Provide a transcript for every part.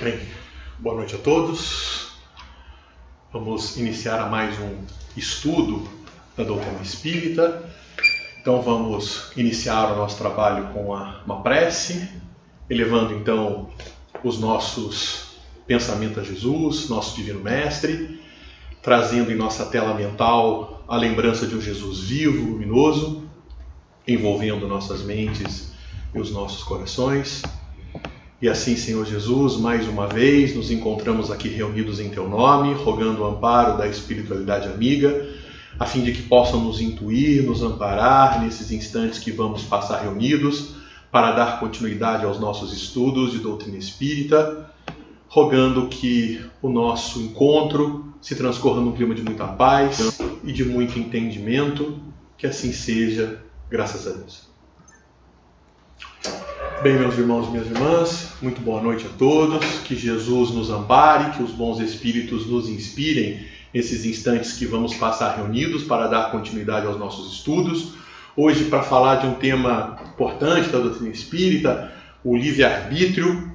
Bem, boa noite a todos. Vamos iniciar a mais um estudo da doutrina espírita. Então vamos iniciar o nosso trabalho com uma prece, elevando então os nossos pensamentos a Jesus, nosso Divino Mestre, trazendo em nossa tela mental a lembrança de um Jesus vivo, luminoso, envolvendo nossas mentes e os nossos corações. E assim, Senhor Jesus, mais uma vez nos encontramos aqui reunidos em Teu nome, rogando o amparo da espiritualidade amiga, a fim de que possam nos intuir, nos amparar nesses instantes que vamos passar reunidos, para dar continuidade aos nossos estudos de doutrina espírita, rogando que o nosso encontro se transcorra num clima de muita paz e de muito entendimento, que assim seja, graças a Deus. Bem, meus irmãos e minhas irmãs, muito boa noite a todos, que Jesus nos ampare, que os bons espíritos nos inspirem nesses instantes que vamos passar reunidos para dar continuidade aos nossos estudos. Hoje, para falar de um tema importante da doutrina espírita, o livre-arbítrio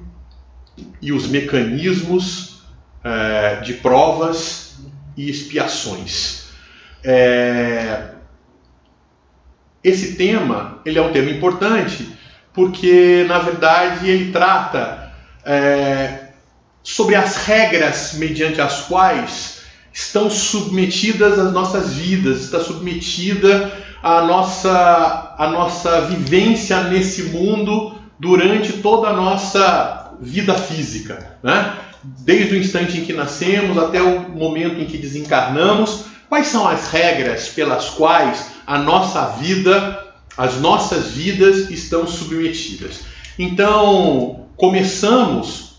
e os mecanismos de provas e expiações. Esse tema, ele é um tema importante, porque, na verdade, ele trata sobre as regras mediante as quais estão submetidas as nossas vidas, está submetida a nossa vivência nesse mundo durante toda a nossa vida física, né? Desde o instante em que nascemos até o momento em que desencarnamos, quais são as regras pelas quais a nossa vida, as nossas vidas estão submetidas? Então, começamos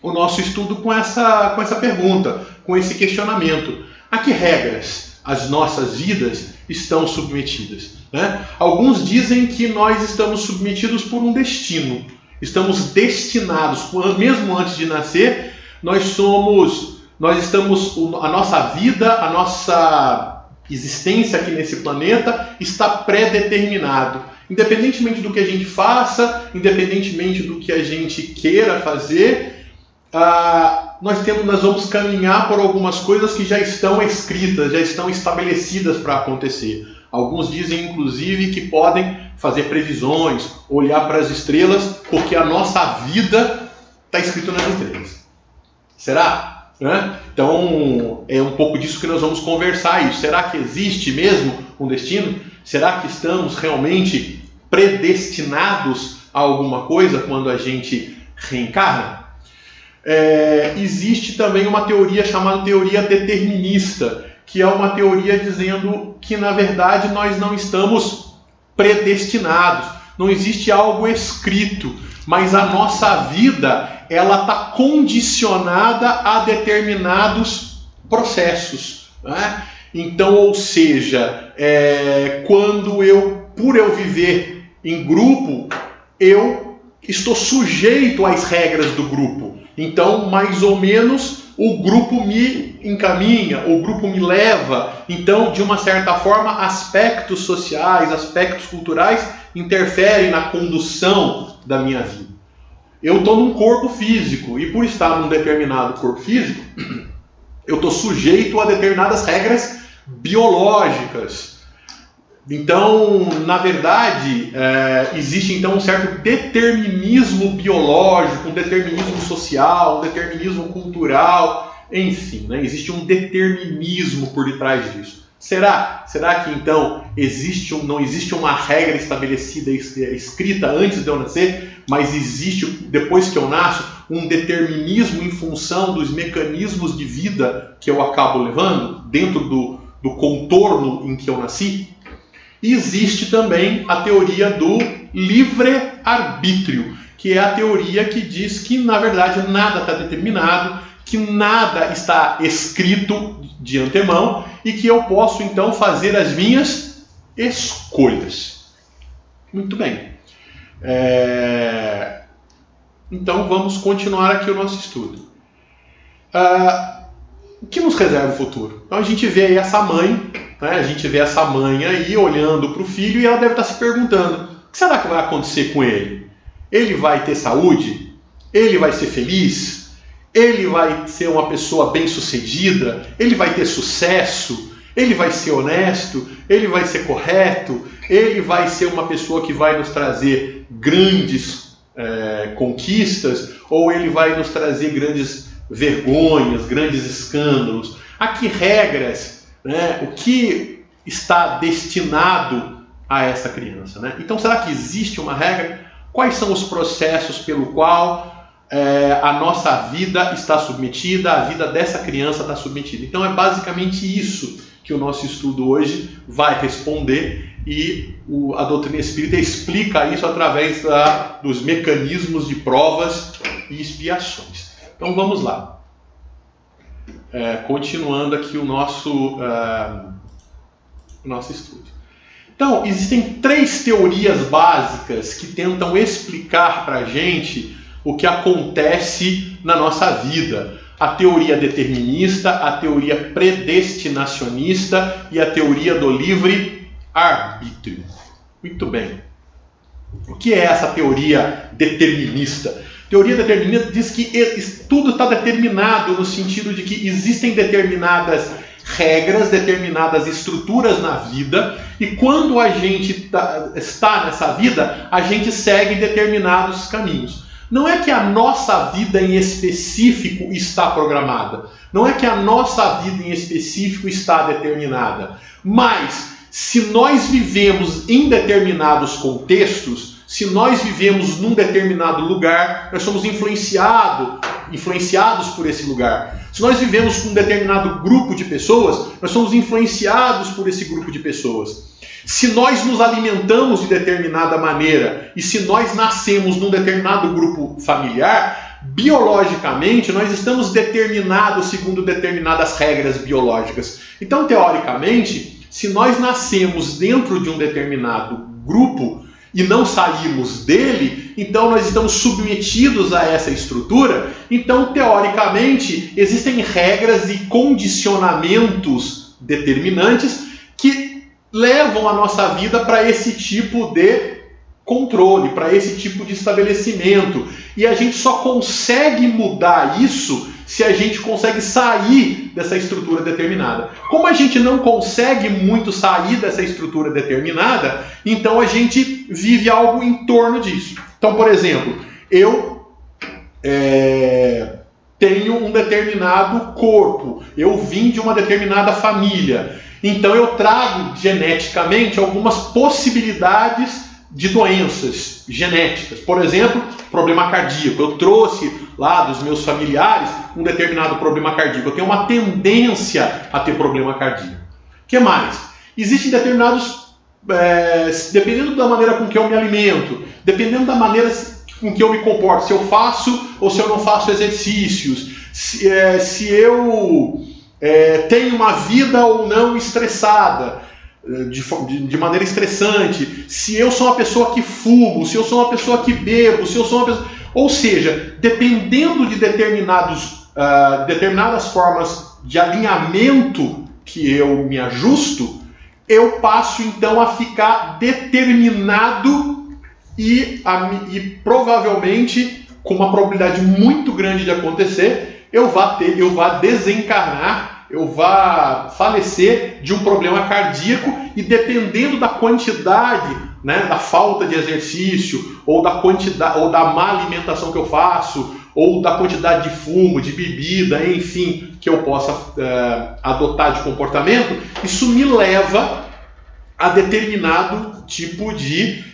o nosso estudo com essa pergunta, com esse questionamento. A que regras as nossas vidas estão submetidas, né? Alguns dizem que nós estamos submetidos por um destino. Estamos destinados, mesmo antes de nascer, a nossa vida, a nossa existência aqui nesse planeta está pré-determinado. Independentemente do que a gente faça, independentemente do que a gente queira fazer, nós vamos caminhar por algumas coisas que já estão escritas, já estão estabelecidas para acontecer. Alguns dizem, inclusive, que podem fazer previsões, olhar para as estrelas, porque a nossa vida está escrita nas estrelas. Será? Então, é um pouco disso que nós vamos conversar. Isso. Será que existe mesmo um destino? Será que estamos realmente predestinados a alguma coisa quando a gente reencarna? Existe também uma teoria chamada teoria determinista, que é uma teoria dizendo que, na verdade, nós não estamos predestinados. Não existe algo escrito, mas a nossa vida ela está condicionada a determinados processos, né? Então, ou seja, por eu viver em grupo, eu estou sujeito às regras do grupo. Então, mais ou menos, o grupo me encaminha, o grupo me leva. Então, de uma certa forma, aspectos sociais, aspectos culturais interferem na condução da minha vida. Eu estou num corpo físico e, por estar num determinado corpo físico, eu estou sujeito a determinadas regras biológicas. Então, na verdade, existe então um certo determinismo biológico, um determinismo social, um determinismo cultural, enfim, né? Existe um determinismo por detrás disso. Será que então não existe uma regra estabelecida, escrita antes de eu nascer, mas existe, depois que eu nasço, um determinismo em função dos mecanismos de vida que eu acabo levando dentro do contorno em que eu nasci? E existe também a teoria do livre-arbítrio, que é a teoria que diz que, na verdade, nada está determinado, que nada está escrito de antemão e que eu posso, então, fazer as minhas escolhas. Muito bem. Então, vamos continuar aqui o nosso estudo. O que nos reserva o futuro? Então, a gente vê aí essa mãe, né? A gente vê essa mãe aí olhando para o filho e ela deve estar se perguntando: o que será que vai acontecer com ele? Ele vai ter saúde? Ele vai ser feliz? ele vai ser uma pessoa bem-sucedida, ele vai ter sucesso, ele vai ser honesto, ele vai ser correto, ele vai ser uma pessoa que vai nos trazer grandes conquistas, ou ele vai nos trazer grandes vergonhas, grandes escândalos. A que regras, né? O que está destinado a essa criança, né? Então, será que existe uma regra? Quais são os processos pelo qual a nossa vida está submetida, a vida dessa criança está submetida? Então, é basicamente isso que o nosso estudo hoje vai responder, e a doutrina espírita explica isso através dos mecanismos de provas e expiações. Então, vamos lá. Continuando aqui o nosso estudo. Então, existem 3 teorias básicas que tentam explicar para a gente o que acontece na nossa vida. A teoria determinista, a teoria predestinacionista e a teoria do livre-arbítrio. Muito bem. O que é essa teoria determinista? A teoria determinista diz que tudo está determinado no sentido de que existem determinadas regras, determinadas estruturas na vida, e quando a gente está nessa vida, a gente segue determinados caminhos. Não é que a nossa vida em específico está programada, não é que a nossa vida em específico está determinada, mas se nós vivemos em determinados contextos, se nós vivemos num determinado lugar, nós somos influenciados por esse lugar. Se nós vivemos com um determinado grupo de pessoas, nós somos influenciados por esse grupo de pessoas. Se nós nos alimentamos de determinada maneira e se nós nascemos num determinado grupo familiar, biologicamente nós estamos determinados segundo determinadas regras biológicas. Então, teoricamente, se nós nascemos dentro de um determinado grupo e não saímos dele, então nós estamos submetidos a essa estrutura. Então, teoricamente, existem regras e condicionamentos determinantes que levam a nossa vida para esse tipo de controle, para esse tipo de estabelecimento. E a gente só consegue mudar isso se a gente consegue sair dessa estrutura determinada. Como a gente não consegue muito sair dessa estrutura determinada, então a gente vive algo em torno disso. Então, por exemplo, eu tenho um determinado corpo, eu vim de uma determinada família, então eu trago geneticamente algumas possibilidades de doenças genéticas. Por exemplo, problema cardíaco. Eu trouxe lá dos meus familiares um determinado problema cardíaco. Eu tenho uma tendência a ter problema cardíaco. O que mais? Existem determinados... dependendo da maneira com que eu me alimento, dependendo da maneira com que eu me comporto, se eu faço ou se eu não faço exercícios, se eu tenho uma vida ou não estressada, de maneira estressante, se eu sou uma pessoa que fumo, se eu sou uma pessoa que bebo, se eu sou uma pessoa... Ou seja, dependendo de determinadas formas de alinhamento que eu me ajusto, eu passo então a ficar determinado e provavelmente, com uma probabilidade muito grande de acontecer, eu vá desencarnar, eu vá falecer de um problema cardíaco, e dependendo da quantidade, né, da falta de exercício, ou da quantidade, ou da má alimentação que eu faço, ou da quantidade de fumo, de bebida, enfim, que eu possa adotar de comportamento, isso me leva a determinado tipo de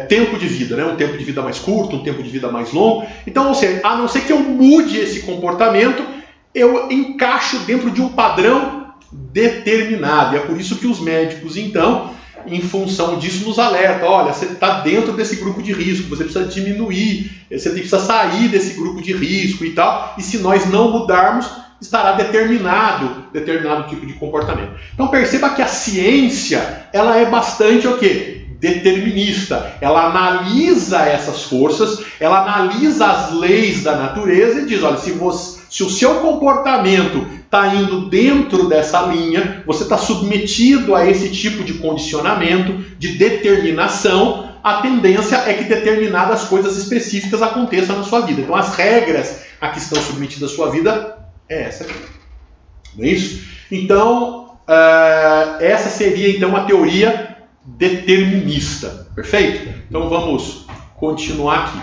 tempo de vida, né? Um tempo de vida mais curto, um tempo de vida mais longo. Então, ou seja, a não ser que eu mude esse comportamento, eu encaixo dentro de um padrão determinado. E é por isso que os médicos, então, em função disso, nos alertam: olha, você está dentro desse grupo de risco, você precisa diminuir, você precisa sair desse grupo de risco e tal. E se nós não mudarmos, estará determinado tipo de comportamento. Então perceba que a ciência, ela é bastante o quê? Determinista. Ela analisa essas forças, ela analisa as leis da natureza e diz: olha, se o seu comportamento está indo dentro dessa linha, você está submetido a esse tipo de condicionamento, de determinação, a tendência é que determinadas coisas específicas aconteçam na sua vida. Então, as regras a que estão submetidas à sua vida é essa aqui. Não é isso? Então, essa seria então a teoria determinista. Perfeito? Então, vamos continuar aqui.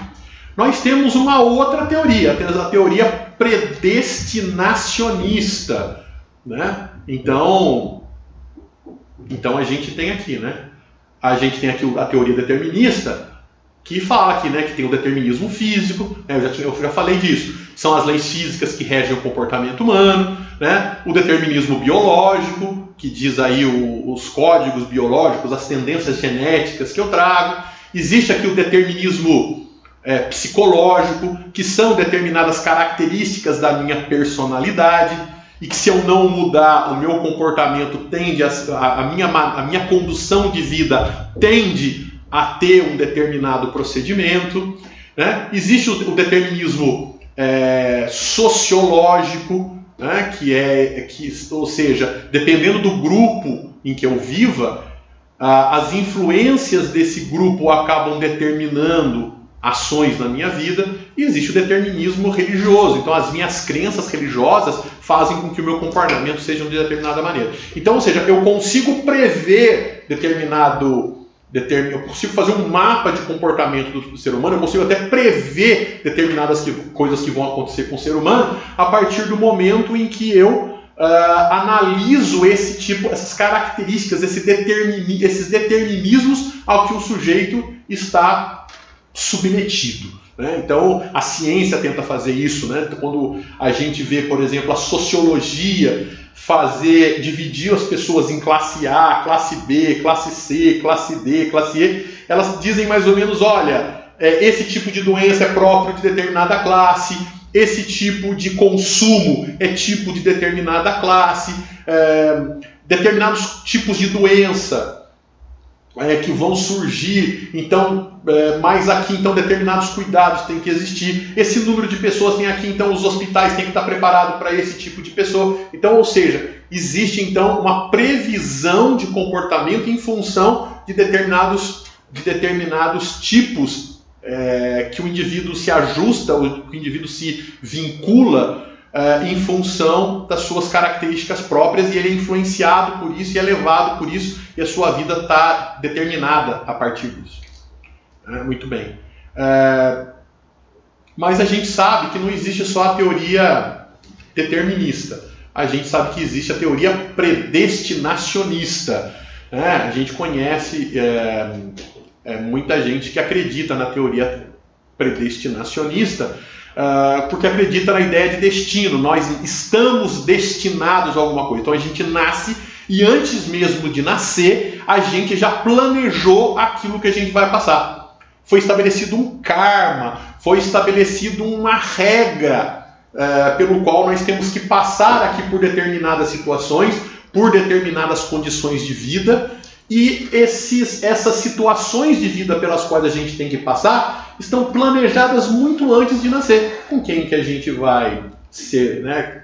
Nós temos uma outra teoria, a teoria predestinacionista, né? Então a gente tem aqui, né? A gente tem aqui a teoria determinista, que fala aqui, né, que tem o determinismo físico, né? Eu já falei disso. São as leis físicas que regem o comportamento humano, né? O determinismo biológico, que diz aí os códigos biológicos, as tendências genéticas que eu trago. Existe aqui o determinismo psicológico, que são determinadas características da minha personalidade, e que se eu não mudar, o meu comportamento tende a minha condução de vida tende a ter um determinado procedimento, né? Existe o determinismo sociológico, né? Ou seja, dependendo do grupo em que eu viva, as influências desse grupo acabam determinando ações na minha vida, e existe o determinismo religioso. Então, as minhas crenças religiosas fazem com que o meu comportamento seja de determinada maneira. Então, ou seja, eu consigo prever eu consigo fazer um mapa de comportamento do ser humano, eu consigo até prever determinadas coisas que vão acontecer com o ser humano a partir do momento em que eu analiso essas características, esses determinismos ao que o sujeito está submetido, né? Então, a ciência tenta fazer isso, né? Quando a gente vê, por exemplo, a sociologia dividir as pessoas em classe A, classe B, classe C, classe D, classe E, elas dizem mais ou menos, olha, esse tipo de doença é próprio de determinada classe, esse tipo de consumo é tipo de determinada classe, determinados tipos de doença que vão surgir, então, mas aqui então determinados cuidados têm que existir, esse número de pessoas tem aqui, então os hospitais têm que estar preparados para esse tipo de pessoa. Então, ou seja, existe então uma previsão de comportamento em função de determinados tipos que o indivíduo se ajusta, que o indivíduo se vincula em função das suas características próprias, e ele é influenciado por isso e é levado por isso, e a sua vida está determinada a partir disso. Muito bem. Mas a gente sabe que não existe só a teoria determinista. A gente sabe que existe a teoria predestinacionista. A gente conhece muita gente que acredita na teoria predestinacionista, porque acredita na ideia de destino. Nós estamos destinados a alguma coisa. Então a gente nasce e antes mesmo de nascer, a gente já planejou aquilo que a gente vai passar. Foi estabelecido um karma, foi estabelecido uma regra pelo qual nós temos que passar aqui por determinadas situações, por determinadas condições de vida, e essas situações de vida pelas quais a gente tem que passar estão planejadas muito antes de nascer. Com quem que a gente vai ser, né?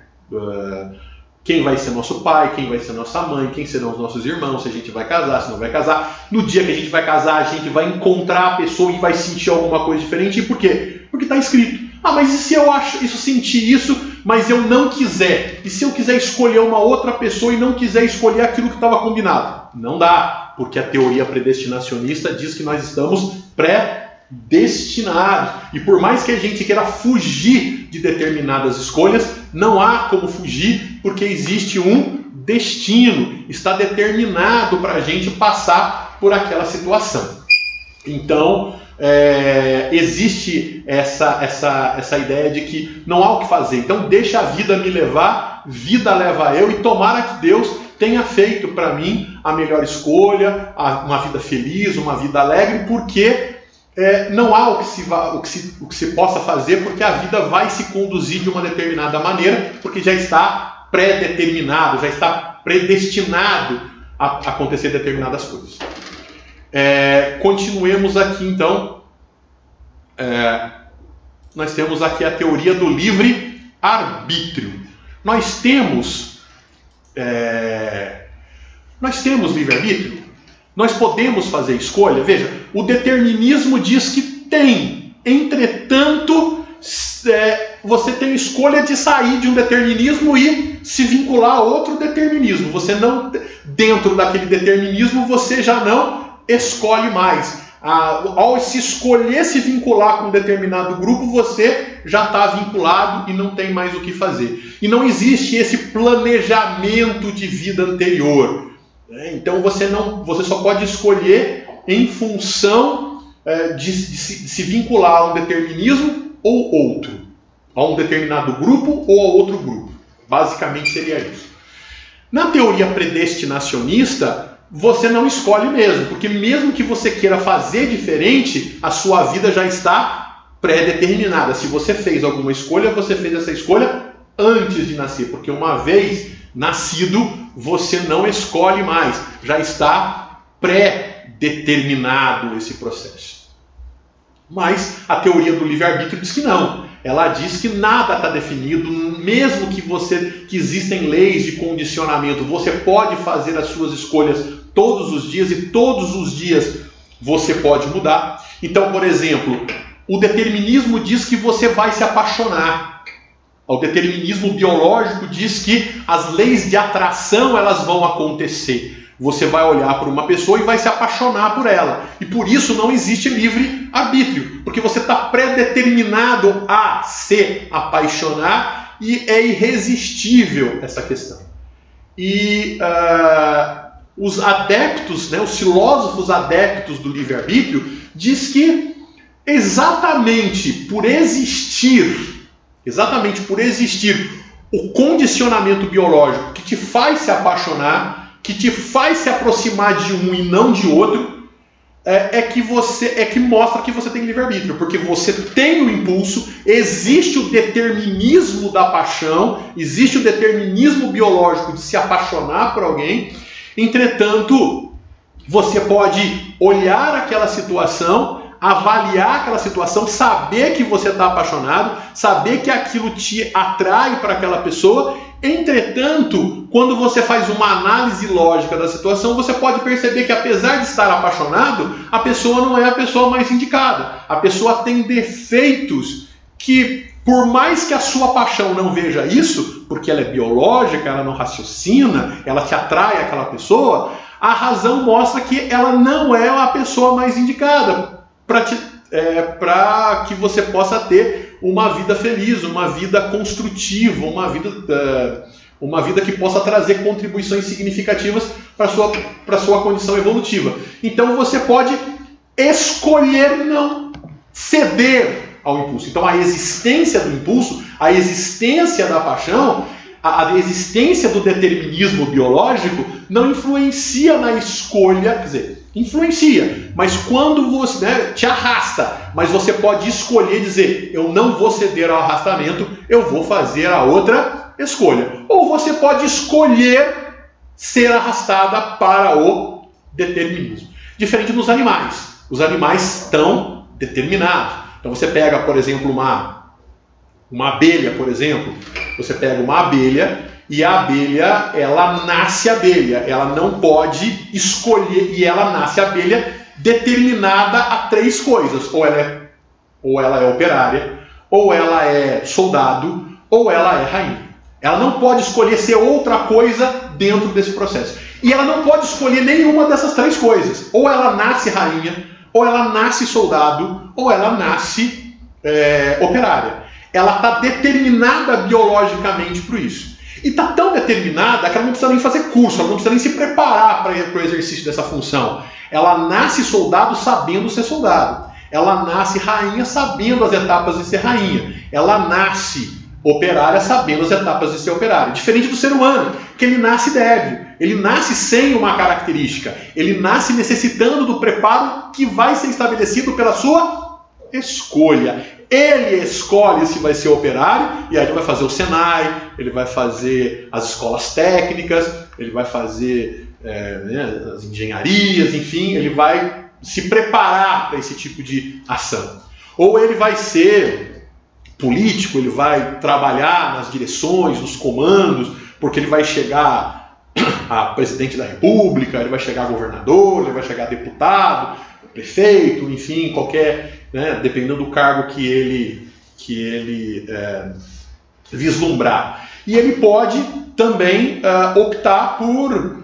Quem vai ser nosso pai, quem vai ser nossa mãe, quem serão os nossos irmãos, se a gente vai casar, se não vai casar. No dia que a gente vai casar, a gente vai encontrar a pessoa e vai sentir alguma coisa diferente. E por quê? Porque está escrito. Mas e se eu sentir isso, mas eu não quiser? E se eu quiser escolher uma outra pessoa e não quiser escolher aquilo que estava combinado? Não dá, porque a teoria predestinacionista diz que nós estamos predestinados. E por mais que a gente queira fugir de determinadas escolhas, não há como fugir, porque existe um destino. Está determinado para a gente passar por aquela situação. Então, existe essa ideia de que não há o que fazer. Então, deixa a vida me levar, vida leva eu, e tomara que Deus tenha feito para mim a melhor escolha, uma vida feliz, uma vida alegre, porque não há o que se possa fazer, porque a vida vai se conduzir de uma determinada maneira, porque já está pré-determinado, já está predestinado a acontecer determinadas coisas. Continuemos aqui então. Nós temos aqui a teoria do livre-arbítrio. Nós temos livre-arbítrio? Nós podemos fazer escolha? Veja, o determinismo diz que tem. Entretanto, você tem escolha de sair de um determinismo e se vincular a outro determinismo. Você não, dentro daquele determinismo, você já não escolhe mais. Ao se escolher se vincular com um determinado grupo, você já está vinculado e não tem mais o que fazer. E não existe esse planejamento de vida anterior. Então você só pode escolher em função de se vincular a um determinismo ou outro, a um determinado grupo ou a outro grupo. Basicamente seria isso. Na teoria predestinacionista, você não escolhe mesmo, porque mesmo que você queira fazer diferente, a sua vida já está pré-determinada. Se você fez alguma escolha, você fez essa escolha antes de nascer, porque uma vez nascido, você não escolhe mais, já está pré-determinado esse processo. Mas a teoria do livre-arbítrio diz que não. Ela diz que nada está definido, mesmo que existem leis de condicionamento, você pode fazer as suas escolhas todos os dias e todos os dias você pode mudar. Então, por exemplo, o determinismo diz que você vai se apaixonar. O determinismo biológico diz que as leis de atração elas vão acontecer. Você vai olhar para uma pessoa e vai se apaixonar por ela. E por isso não existe livre-arbítrio, porque você está predeterminado a se apaixonar e é irresistível essa questão. E os adeptos, os filósofos adeptos do livre-arbítrio, diz que exatamente por existir o condicionamento biológico que te faz se apaixonar, que te faz se aproximar de um e não de outro, é que mostra que você tem livre-arbítrio, porque você tem o impulso, existe o determinismo da paixão, existe o determinismo biológico de se apaixonar por alguém. Entretanto, você pode olhar aquela situação, avaliar aquela situação, saber que você está apaixonado, saber que aquilo te atrai para aquela pessoa. Entretanto, quando você faz uma análise lógica da situação, você pode perceber que apesar de estar apaixonado, a pessoa não é a pessoa mais indicada. A pessoa tem defeitos que, por mais que a sua paixão não veja isso, porque ela é biológica, ela não raciocina, ela te atrai àquela pessoa, a razão mostra que ela não é a pessoa mais indicada para que você possa ter uma vida feliz, uma vida construtiva, uma vida que possa trazer contribuições significativas para a sua condição evolutiva. Então você pode escolher não ceder ao impulso. Então a existência do impulso, a existência da paixão, a existência do determinismo biológico não influencia na escolha, quer dizer, influencia, mas quando você te arrasta, mas você pode escolher dizer, eu não vou ceder ao arrastamento, eu vou fazer a outra escolha. Ou você pode escolher ser arrastada para o determinismo. Diferente dos animais. Os animais estão determinados. Então você pega, por exemplo, uma abelha, por exemplo, você pega uma abelha e a abelha, ela nasce abelha, ela não pode escolher, e ela nasce abelha determinada a três coisas, ou ela é operária, ou ela é soldado, ou ela é rainha. Ela não pode escolher ser outra coisa dentro desse processo. E ela não pode escolher nenhuma dessas três coisas. Ou ela nasce rainha, ou ela nasce soldado, ou ela nasce operária. Ela está determinada biologicamente para isso. E está tão determinada que ela não precisa nem fazer curso, ela não precisa nem se preparar para o exercício dessa função. Ela nasce soldado sabendo ser soldado. Ela nasce rainha sabendo as etapas de ser rainha. Ela nasce operária sabendo as etapas de ser operária. Diferente do ser humano, que ele nasce débil. Ele nasce sem uma característica. Ele nasce necessitando do preparo que vai ser estabelecido pela sua escolha. Ele escolhe se vai ser operário, e aí ele vai fazer o Senai, ele vai fazer as escolas técnicas, ele vai fazer as engenharias, enfim, ele vai se preparar para esse tipo de ação. Ou ele vai ser político, ele vai trabalhar nas direções, nos comandos, porque ele vai chegar a presidente da república, ele vai chegar a governador, ele vai chegar a deputado, prefeito, enfim, qualquer, né, dependendo do cargo que ele vislumbrar. E ele pode também optar por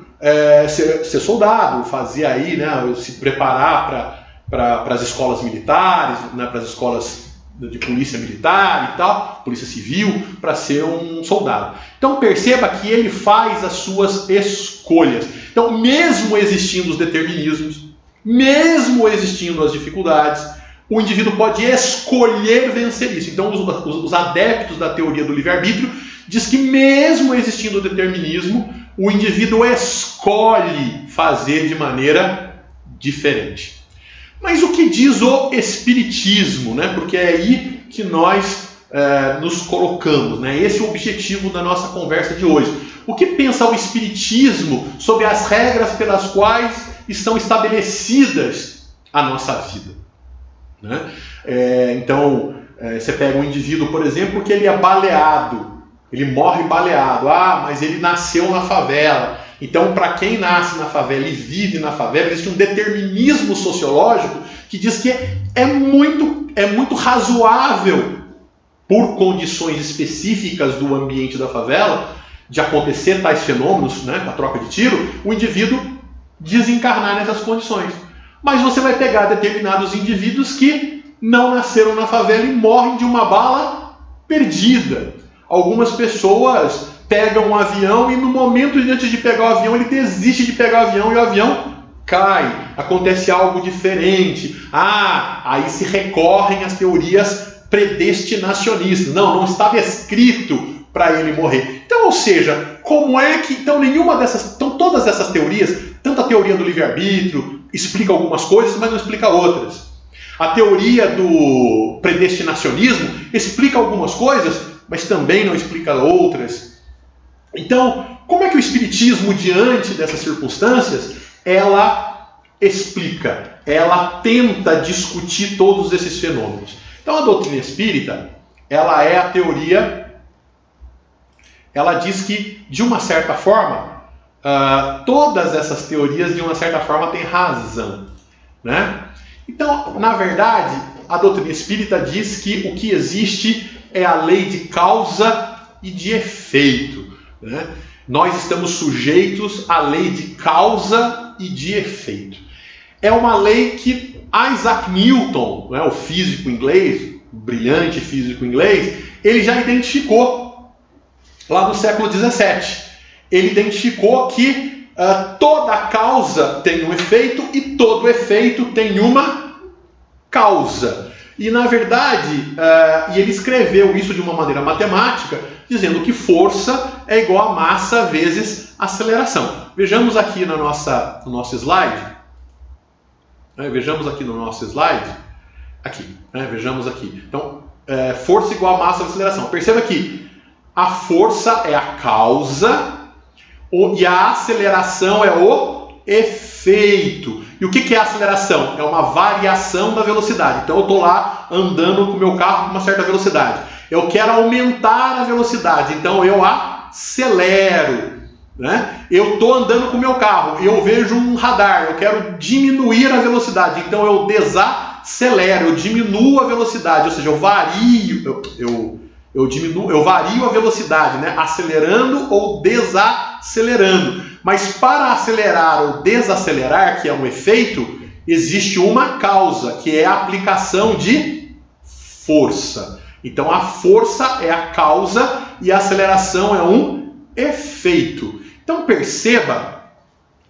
ser soldado, fazer aí, né, se preparar para as escolas militares, né, para as escolas de polícia militar e tal, polícia civil, para ser um soldado. Então perceba que ele faz as suas escolhas. Então, mesmo existindo os determinismos, mesmo existindo as dificuldades, o indivíduo pode escolher vencer isso. Então, os adeptos da teoria do livre-arbítrio diz que mesmo existindo o determinismo, o indivíduo escolhe fazer de maneira diferente. Mas o que diz o Espiritismo, né? Porque é aí que nós nos colocamos, né? Esse é o objetivo da nossa conversa de hoje. O que pensa o Espiritismo sobre as regras pelas quais estão estabelecidas a nossa vida, né? Então, você pega um indivíduo, por exemplo, que ele é baleado, ele morre baleado. Mas ele nasceu na favela. Então, para quem nasce na favela e vive na favela, existe um determinismo sociológico que diz que é muito razoável, por condições específicas do ambiente da favela, de acontecer tais fenômenos, né, com a troca de tiro, o indivíduo desencarnar nessas condições. Mas você vai pegar determinados indivíduos que não nasceram na favela e morrem de uma bala perdida. Algumas pessoas pegam um avião e no momento antes de pegar o avião, ele desiste de pegar o avião e o avião cai. Acontece algo diferente. Aí se recorrem às teorias predestinacionistas. Não estava escrito para ele morrer. Então, ou seja, como é que... Então, todas essas teorias, tanto a teoria do livre-arbítrio, explica algumas coisas, mas não explica outras. A teoria do predestinacionismo explica algumas coisas, mas também não explica outras. Então, como é que o Espiritismo, diante dessas circunstâncias, ela explica, ela tenta discutir todos esses fenômenos? Então, a doutrina espírita, ela é a teoria, ela diz que, de uma certa forma, todas essas teorias, de uma certa forma, têm razão, né? Então, na verdade, a doutrina espírita diz que o que existe é a lei de causa e de efeito, né? Nós estamos sujeitos à lei de causa e de efeito. É uma lei que Isaac Newton, né, o físico inglês, o brilhante físico inglês, ele já identificou lá no século XVII. Ele identificou que toda causa tem um efeito e todo efeito tem uma causa. E, na verdade, ele escreveu isso de uma maneira matemática, dizendo que força é igual a massa vezes aceleração. Vejamos aqui no nosso slide. Vejamos aqui no nosso slide. Vejamos aqui. Então, força igual a massa vezes aceleração. Perceba que a força é a causa e a aceleração é o efeito. E o que é a aceleração? É uma variação da velocidade. Então eu estou lá andando com o meu carro com uma certa velocidade. Eu quero aumentar a velocidade, então eu acelero, né? Eu estou andando com o meu carro, eu vejo um radar, eu quero diminuir a velocidade, então eu desacelero, eu diminuo a velocidade, ou seja, eu vario, eu vario a velocidade, né? Acelerando ou desacelerando. Mas para acelerar ou desacelerar, que é um efeito, existe uma causa, que é a aplicação de força. Então a força é a causa e a aceleração é um efeito. Então perceba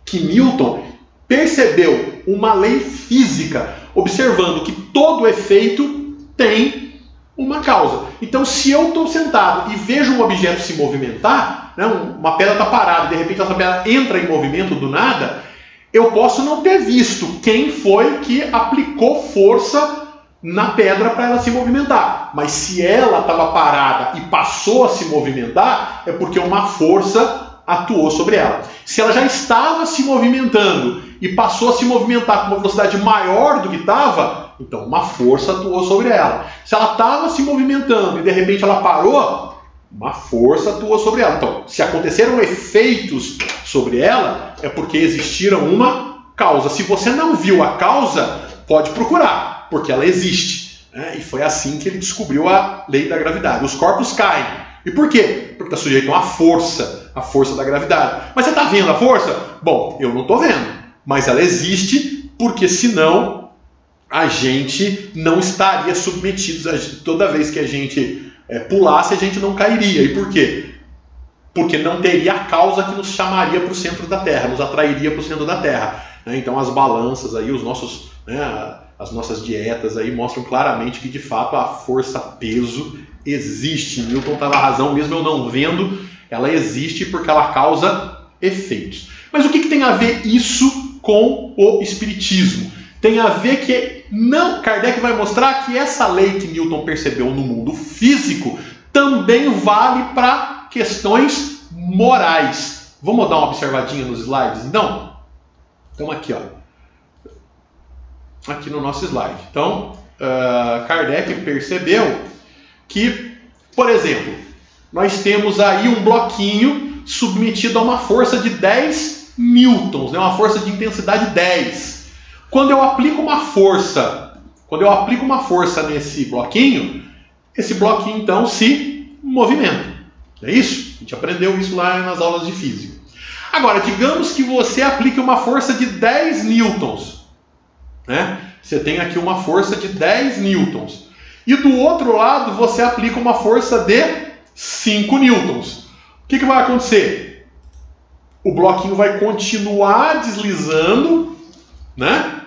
que Newton percebeu uma lei física, observando que todo efeito tem uma causa. Então, se eu estou sentado e vejo um objeto se movimentar, né, uma pedra está parada e de repente essa pedra entra em movimento do nada, eu posso não ter visto quem foi que aplicou força na pedra para ela se movimentar. Mas se ela estava parada e passou a se movimentar, é porque uma força atuou sobre ela. Se ela já estava se movimentando e passou a se movimentar com uma velocidade maior do que estava, então uma força atuou sobre ela. Se ela estava se movimentando e de repente ela parou, Uma força atua sobre ela. Então, se aconteceram efeitos sobre ela, é porque existiram uma causa. Se você não viu a causa, pode procurar, porque ela existe. Né? E foi assim que ele descobriu a lei da gravidade. Os corpos caem. E por quê? Porque está sujeito a uma força, a força da gravidade. Mas você está vendo a força? Bom, eu não estou vendo, mas ela existe, porque senão a gente não estaria submetido. Toda vez que a gente pulasse, a gente não cairia. E por quê? Porque não teria a causa que nos chamaria para o centro da Terra, nos atrairia para o centro da Terra. Então as balanças aí, as nossas dietas aí mostram claramente que de fato a força-peso existe. Newton estava razão, mesmo eu não vendo, ela existe porque ela causa efeitos. Mas o que tem a ver isso com o espiritismo? Tem a ver que Kardec vai mostrar que essa lei que Newton percebeu no mundo físico também vale para questões morais. Vamos dar uma observadinha nos slides, então? Então aqui, ó. Aqui no nosso slide. Então, Kardec percebeu que, por exemplo, nós temos aí um bloquinho submetido a uma força de 10 newtons, né? Uma força de intensidade 10. Quando eu aplico uma força nesse bloquinho, esse bloquinho então se movimenta. É isso? A gente aprendeu isso lá nas aulas de física. Agora, digamos que você aplique uma força de 10 newtons. Né? Você tem aqui uma força de 10 newtons. E do outro lado você aplica uma força de 5 newtons. O que vai acontecer? O bloquinho vai continuar deslizando, né?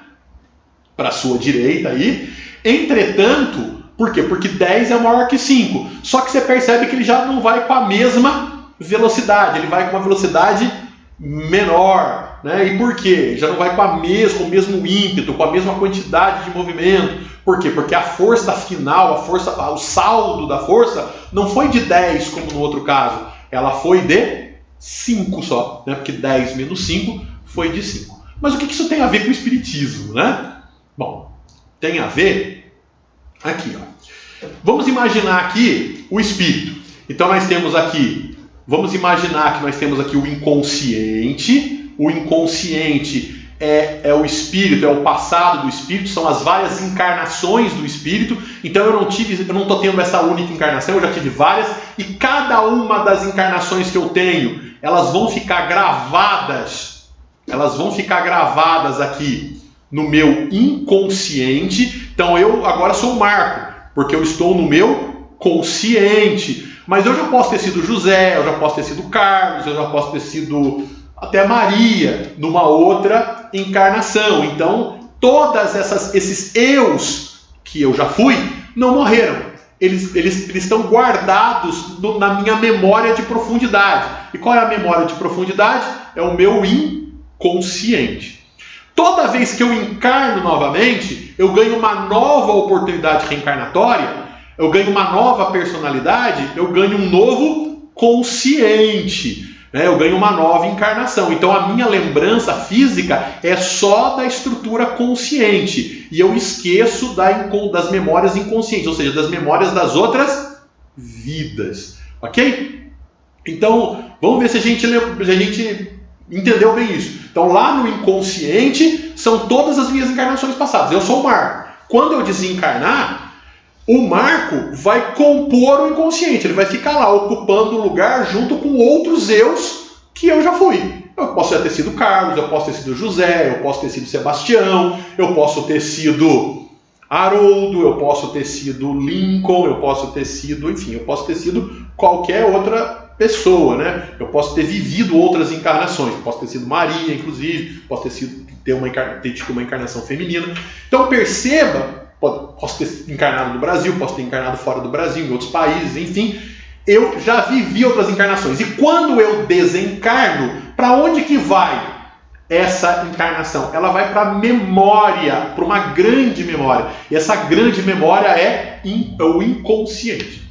Para a sua direita aí. Entretanto, por quê? Porque 10 é maior que 5. Só que você percebe que ele já não vai com a mesma velocidade. Ele vai com uma velocidade menor. Né? E por quê? Já não vai com o mesmo ímpeto, com a mesma quantidade de movimento. Por quê? Porque a força final, o saldo da força, não foi de 10 como no outro caso. Ela foi de 5 só. Né? Porque 10 menos 5 foi de 5. Mas o que isso tem a ver com o espiritismo? Né? Bom, tem a ver aqui. Ó. Vamos imaginar aqui o espírito. Então vamos imaginar que nós temos aqui o inconsciente. O inconsciente é o espírito, é o passado do espírito, são as várias encarnações do espírito. Então eu não estou tendo essa única encarnação, eu já tive várias, e cada uma das encarnações que eu tenho, elas vão ficar gravadas aqui no meu inconsciente. Então eu agora sou o Marco, porque eu estou no meu consciente. Mas eu já posso ter sido José, eu já posso ter sido Carlos, eu já posso ter sido até Maria, numa outra encarnação. Então, todas esses eus que eu já fui, não morreram. Eles estão guardados na minha memória de profundidade. E qual é a memória de profundidade? É o meu inconsciente. Toda vez que eu encarno novamente, eu ganho uma nova oportunidade reencarnatória, eu ganho uma nova personalidade, eu ganho um novo consciente. Eu ganho uma nova encarnação. Então a minha lembrança física é só da estrutura consciente. E eu esqueço das memórias inconscientes, ou seja, das memórias das outras vidas. Ok? Então, vamos ver se a gente entendeu bem isso. Então lá no inconsciente são todas as minhas encarnações passadas. Eu sou o Marco. Quando eu desencarnar, o Marco vai compor o inconsciente, ele vai ficar lá ocupando o lugar junto com outros eus que eu já fui. Eu posso ter sido Carlos, eu posso ter sido José, eu posso ter sido Sebastião, eu posso ter sido Haroldo, eu posso ter sido Lincoln, eu posso ter sido qualquer outra pessoa, né? Eu posso ter vivido outras encarnações, eu posso ter sido Maria, inclusive, posso ter tido uma encarnação feminina. Então perceba, posso ter encarnado no Brasil, posso ter encarnado fora do Brasil, em outros países, enfim. Eu já vivi outras encarnações. E quando eu desencarno, para onde que vai essa encarnação? Ela vai para a memória, para uma grande memória. E essa grande memória é o inconsciente.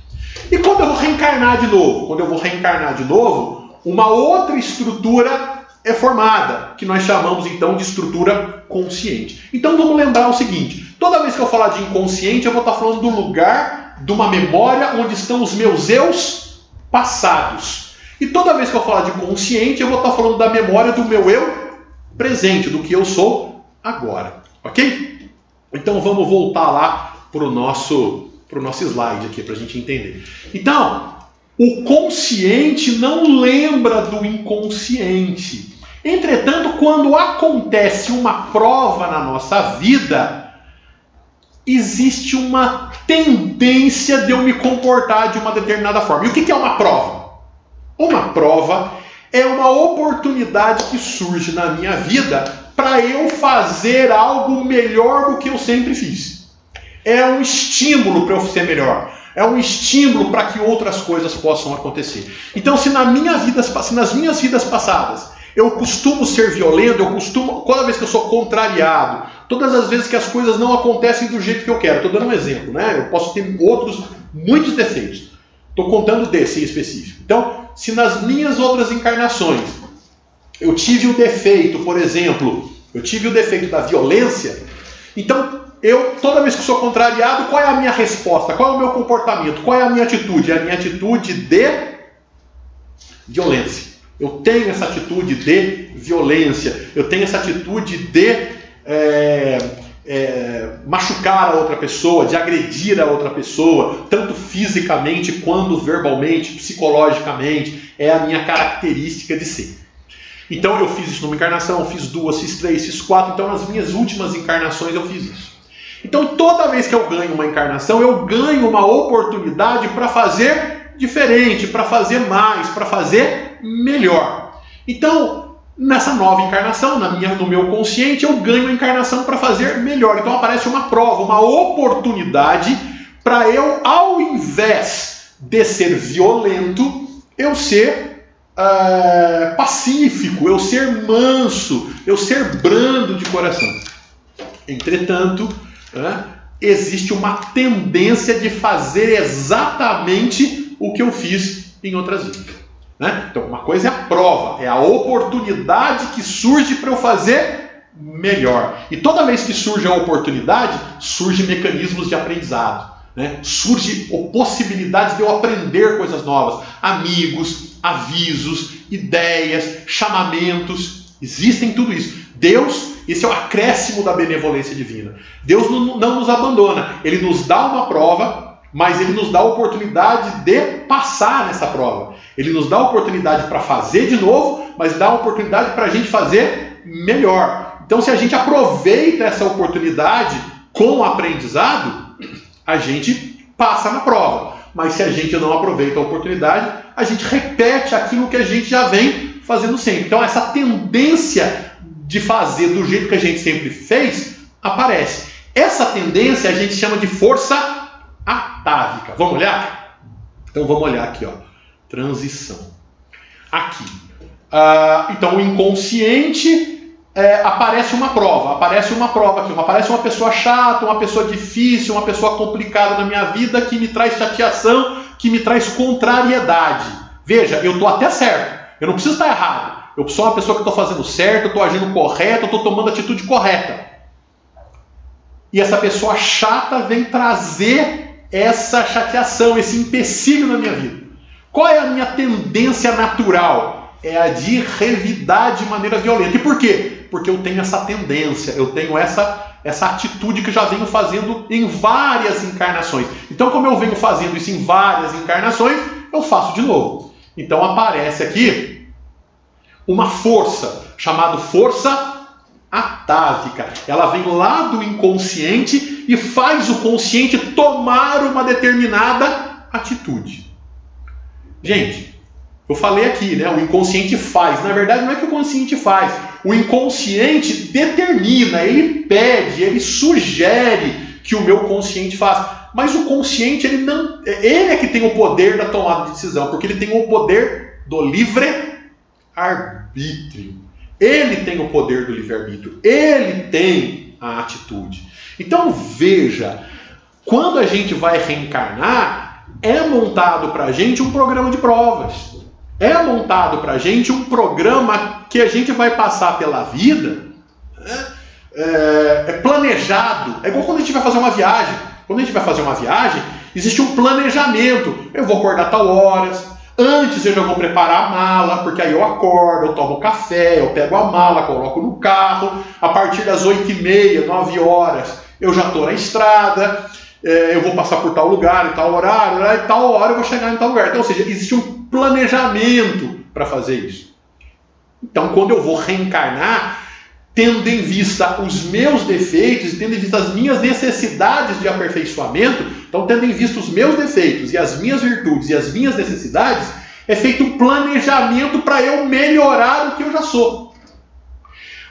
E quando eu vou reencarnar de novo? Uma outra estrutura é formada, que nós chamamos então de estrutura consciente. Então vamos lembrar o seguinte: toda vez que eu falar de inconsciente, eu vou estar falando do lugar de uma memória onde estão os meus eus passados. E toda vez que eu falar de consciente, eu vou estar falando da memória do meu eu presente, do que eu sou agora. Ok? Então vamos voltar lá para o nosso slide aqui, para a gente entender. Então, o consciente não lembra do inconsciente. Entretanto, quando acontece uma prova na nossa vida, existe uma tendência de eu me comportar de uma determinada forma. E o que é uma prova? Uma prova é uma oportunidade que surge na minha vida para eu fazer algo melhor do que eu sempre fiz. É um estímulo para eu ser melhor. É um estímulo para que outras coisas possam acontecer. Então, se nas minhas vidas passadas eu costumo ser violento, toda vez que eu sou contrariado, todas as vezes que as coisas não acontecem do jeito que eu quero, estou dando um exemplo, né? Eu posso ter muitos defeitos. Estou contando desse em específico. Então, se nas minhas outras encarnações eu tive o defeito, por exemplo, da violência, então toda vez que sou contrariado, qual é a minha resposta? Qual é o meu comportamento? Qual é a minha atitude? É a minha atitude de violência. Eu tenho essa atitude de violência. Eu tenho essa atitude de machucar a outra pessoa, de agredir a outra pessoa, tanto fisicamente quanto verbalmente, psicologicamente. É a minha característica de ser. Então eu fiz isso numa encarnação, fiz 2, fiz 3, fiz 4. Então nas minhas últimas encarnações eu fiz isso. Então toda vez que eu ganho uma encarnação, eu ganho uma oportunidade para fazer diferente, para fazer mais, para fazer melhor. Então, nessa nova encarnação, no meu consciente, eu ganho a encarnação para fazer melhor. Então aparece uma prova, uma oportunidade para eu, ao invés de ser violento, eu ser pacífico, eu ser manso, eu ser brando de coração. Entretanto, existe uma tendência de fazer exatamente o que eu fiz em outras vidas. Então, uma coisa é a prova, é a oportunidade que surge para eu fazer melhor. E toda vez que surge a oportunidade, surgem mecanismos de aprendizado. Surge possibilidades de eu aprender coisas novas. Amigos, avisos, ideias, chamamentos. Existem tudo isso. Deus, esse é o acréscimo da benevolência divina. Deus não nos abandona. Ele nos dá uma prova, mas Ele nos dá a oportunidade de passar nessa prova. Ele nos dá a oportunidade para fazer de novo, mas dá a oportunidade para a gente fazer melhor. Então, se a gente aproveita essa oportunidade com o aprendizado, a gente passa na prova. Mas se a gente não aproveita a oportunidade, a gente repete aquilo que a gente já vem fazendo sempre. Então, essa tendência de fazer do jeito que a gente sempre fez aparece. Essa tendência a gente chama de força atávica. Vamos olhar? Então vamos olhar aqui, ó. Transição. Aqui. Então o inconsciente aparece uma prova aqui. Aparece uma pessoa chata, uma pessoa difícil, uma pessoa complicada na minha vida que me traz chateação, que me traz contrariedade. Veja, eu estou até certo. Eu não preciso estar errado. Eu sou uma pessoa que estou fazendo certo, eu estou agindo correto, eu estou tomando a atitude correta. E essa pessoa chata vem trazer essa chateação, esse empecilho na minha vida. Qual é a minha tendência natural? É a de revidar de maneira violenta. E por quê? Porque eu tenho essa tendência, eu tenho essa atitude que eu já venho fazendo em várias encarnações. Então, como eu venho fazendo isso em várias encarnações, eu faço de novo. Então aparece aqui uma força, chamada força atávica. Ela vem lá do inconsciente e faz o consciente tomar uma determinada atitude. Gente, eu falei aqui, né? O inconsciente faz. Na verdade, não é que o consciente faz. O inconsciente determina, ele pede, ele sugere que o meu consciente faça. Mas o consciente, ele é que tem o poder da tomada de decisão, porque ele tem o poder do livre-arbítrio. Ele tem o poder do livre-arbítrio. Ele tem a atitude. Então veja, quando a gente vai reencarnar, é montado para a gente um programa de provas. É montado para a gente um programa que a gente vai passar pela vida, é planejado. É igual quando a gente vai fazer uma viagem. Quando a gente vai fazer uma viagem, existe um planejamento. Eu vou acordar tal horas, Antes eu já vou preparar a mala, porque aí eu acordo, eu tomo café, eu pego a mala, coloco no carro. A partir das 8h30, 9 horas, eu já estou na estrada, eu vou passar por tal lugar, em tal horário, e tal hora eu vou chegar em tal lugar. Então, ou seja, existe um planejamento para fazer isso. Então, quando eu vou reencarnar, tendo em vista os meus defeitos, tendo em vista as minhas necessidades de aperfeiçoamento, então tendo em vista os meus defeitos e as minhas virtudes e as minhas necessidades, é feito um planejamento para eu melhorar o que eu já sou.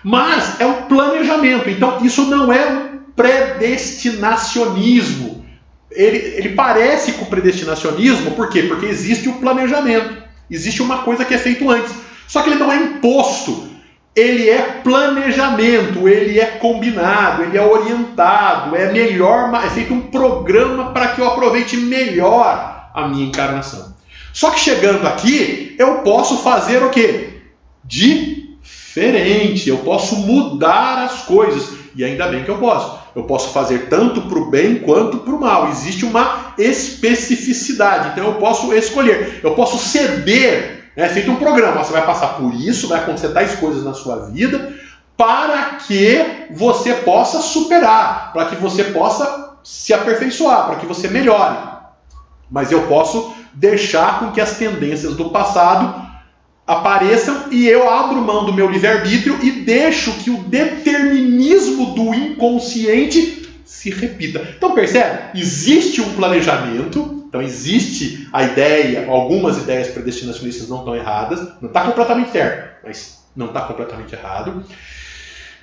Mas é um planejamento, então isso não é um predestinacionismo. Ele parece com predestinacionismo, por quê? Porque existe o planejamento, existe uma coisa que é feito antes, só que ele não é imposto. Ele é planejamento, ele é combinado, ele é orientado, é melhor, é feito um programa para que eu aproveite melhor a minha encarnação. Só que chegando aqui, eu posso fazer o quê? Diferente, eu posso mudar as coisas, e ainda bem que eu posso. Eu posso fazer tanto para o bem quanto para o mal. Existe uma especificidade, então eu posso escolher, eu posso ceder. É feito um programa, você vai passar por isso, vai acontecer tais coisas na sua vida, para que você possa superar, para que você possa se aperfeiçoar, para que você melhore. Mas eu posso deixar com que as tendências do passado apareçam e eu abro mão do meu livre-arbítrio e deixo que o determinismo do inconsciente se repita. Então percebe? Existe um planejamento. Então existe a ideia, algumas ideias predestinacionistas não estão erradas, não está completamente certo, mas não está completamente errado.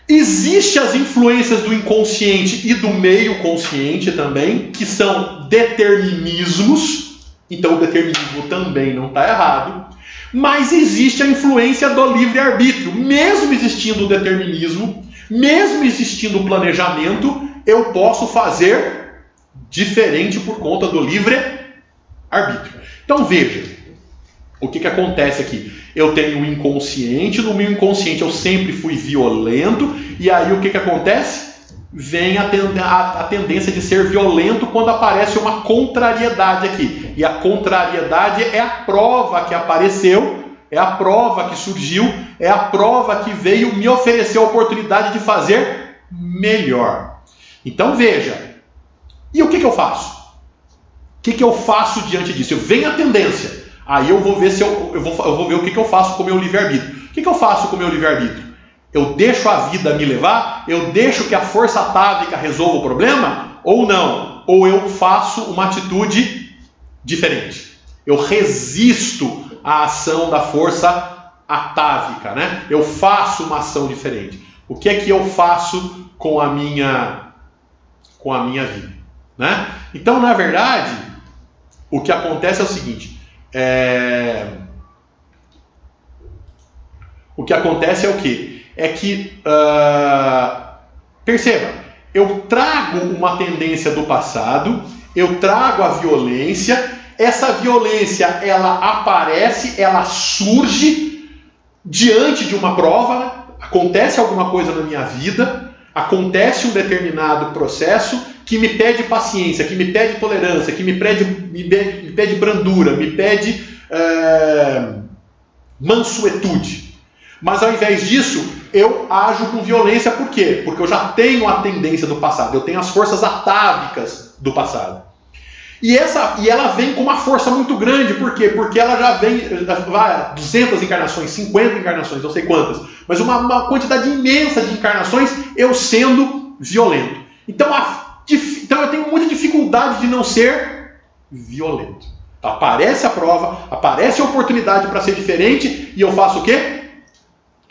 Existem as influências do inconsciente e do meio consciente também, que são determinismos, então o determinismo também não está errado, mas existe a influência do livre-arbítrio. Mesmo existindo o determinismo, mesmo existindo o planejamento, eu posso fazer diferente por conta do livre-arbítrio. Então veja, o que acontece aqui? Eu tenho o inconsciente, no meu inconsciente eu sempre fui violento, e aí o que acontece? Vem a tendência de ser violento quando aparece uma contrariedade aqui. E a contrariedade é a prova que apareceu, é a prova que surgiu, é a prova que veio me oferecer a oportunidade de fazer melhor. Então veja, e o que eu faço? O que eu faço diante disso? Eu venho a tendência, aí eu vou ver se eu vou ver o que eu faço com o meu livre-arbítrio. O que eu faço com o meu livre-arbítrio? Eu deixo a vida me levar? Eu deixo que a força atávica resolva o problema? Ou não? Ou eu faço uma atitude diferente? Eu resisto à ação da força atávica, né? Eu faço uma ação diferente. O que é que eu faço com a minha vida? Né? Então, na verdade, o que acontece é o seguinte, o que acontece é o quê? É que, perceba, eu trago uma tendência do passado, eu trago a violência, essa violência, ela aparece, ela surge diante de uma prova, né? Acontece alguma coisa na minha vida, acontece um determinado processo que me pede paciência, que me pede tolerância, que me pede brandura, me pede mansuetude. Mas ao invés disso, eu ajo com violência. Por quê? Porque eu já tenho a tendência do passado, eu tenho as forças atávicas do passado. E ela vem com uma força muito grande. Por quê? Porque ela já vem 200 encarnações, 50 encarnações, não sei quantas, mas uma quantidade imensa de encarnações eu sendo violento. Então eu tenho muita dificuldade de não ser violento. Aparece a prova, aparece a oportunidade para ser diferente e eu faço o quê?